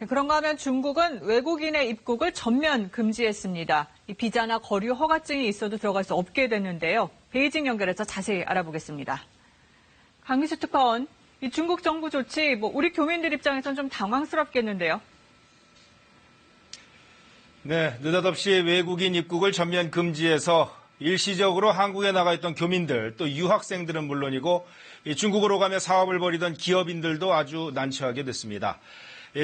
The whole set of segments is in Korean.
그런가 하면 중국은 외국인의 입국을 전면 금지했습니다. 이 비자나 거류 허가증이 있어도 들어갈 수 없게 됐는데요. 베이징 연결해서 자세히 알아보겠습니다. 강기수 특파원, 이 중국 정부 조치, 우리 교민들 입장에선 좀 당황스럽겠는데요. 네, 느닷없이 외국인 입국을 전면 금지해서 일시적으로 한국에 나가 있던 교민들, 또 유학생들은 물론이고 중국으로 가며 사업을 벌이던 기업인들도 아주 난처하게 됐습니다.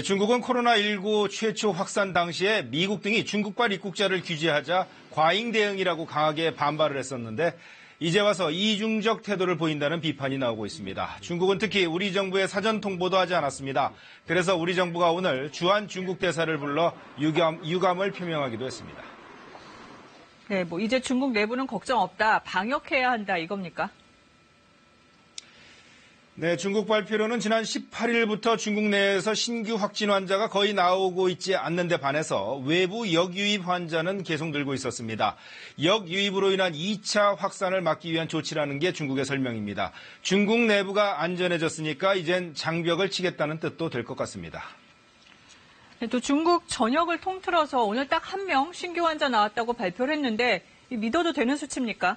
중국은 코로나19 최초 확산 당시에 미국 등이 중국발 입국자를 규제하자 과잉 대응이라고 강하게 반발을 했었는데 이제 와서 이중적 태도를 보인다는 비판이 나오고 있습니다. 중국은 특히 우리 정부에 사전 통보도 하지 않았습니다. 그래서 우리 정부가 오늘 주한 중국 대사를 불러 유감을 표명하기도 했습니다. 네, 이제 중국 내부는 걱정 없다, 방역해야 한다 이겁니까? 네, 중국 발표로는 지난 18일부터 중국 내에서 신규 확진 환자가 거의 나오고 있지 않는 데 반해서 외부 역유입 환자는 계속 늘고 있었습니다. 역유입으로 인한 2차 확산을 막기 위한 조치라는 게 중국의 설명입니다. 중국 내부가 안전해졌으니까 이젠 장벽을 치겠다는 뜻도 될 것 같습니다. 네, 또 중국 전역을 통틀어서 오늘 딱 1명 신규 환자 나왔다고 발표를 했는데 믿어도 되는 수치입니까?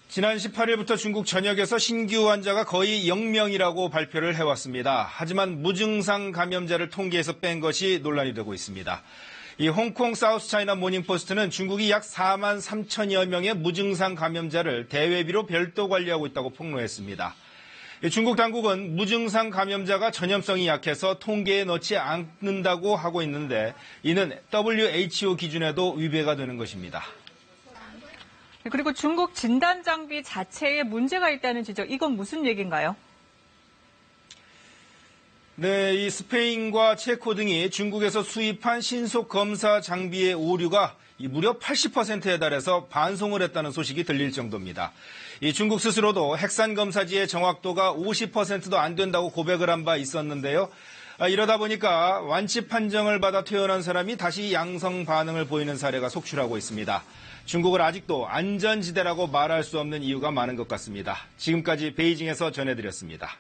지난 18일부터 중국 전역에서 신규 환자가 거의 0명이라고 발표를 해왔습니다. 하지만 무증상 감염자를 통계에서 뺀 것이 논란이 되고 있습니다. 이 홍콩 사우스차이나 모닝포스트는 중국이 약 4만 3천여 명의 무증상 감염자를 대외비로 별도 관리하고 있다고 폭로했습니다. 중국 당국은 무증상 감염자가 전염성이 약해서 통계에 넣지 않는다고 하고 있는데 이는 WHO 기준에도 위배가 되는 것입니다. 그리고 중국 진단 장비 자체에 문제가 있다는 지적, 이건 무슨 얘기인가요? 네, 이 스페인과 체코 등이 중국에서 수입한 신속 검사 장비의 오류가 무려 80%에 달해서 반송을 했다는 소식이 들릴 정도입니다. 이 중국 스스로도 핵산 검사지의 정확도가 50%도 안 된다고 고백을 한 바 있었는데요. 이러다 보니까 완치 판정을 받아 퇴원한 사람이 다시 양성 반응을 보이는 사례가 속출하고 있습니다. 중국을 아직도 안전지대라고 말할 수 없는 이유가 많은 것 같습니다. 지금까지 베이징에서 전해드렸습니다.